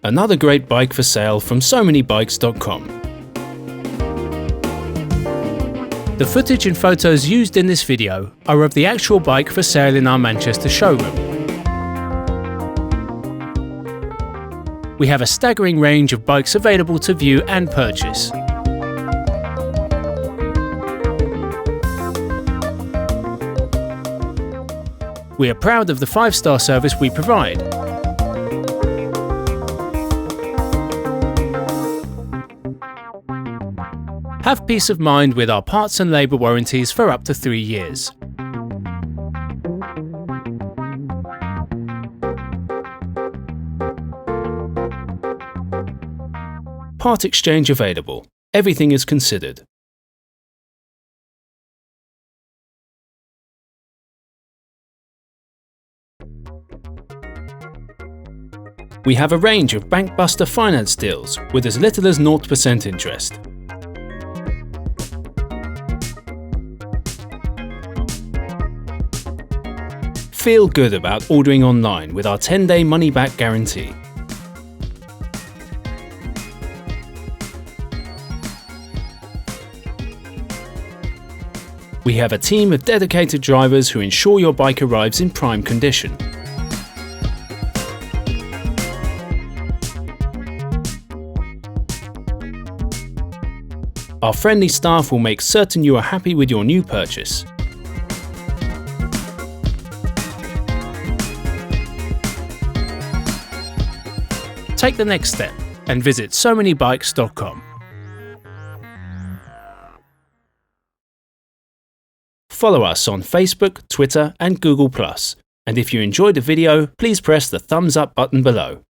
another great bike for sale from SoManyBikes.com. The footage and photos used in this video are of the actual bike for sale in our Manchester showroom. We have a staggering range of bikes available to view and purchase. We are proud of the 5-star service we provide. Have peace of mind with our parts and labour warranties for up to 3 years. Part exchange available. Everything is considered. We have a range of bank buster finance deals with as little as 0% interest. Feel good about ordering online with our 10-day money-back guarantee. We have a team of dedicated drivers who ensure your bike arrives in prime condition. Our friendly staff will make certain you are happy with your new purchase. Take the next step and visit SoManyBikes.com. Follow us on Facebook, Twitter and Google+. And if you enjoyed the video, please press the thumbs up button below.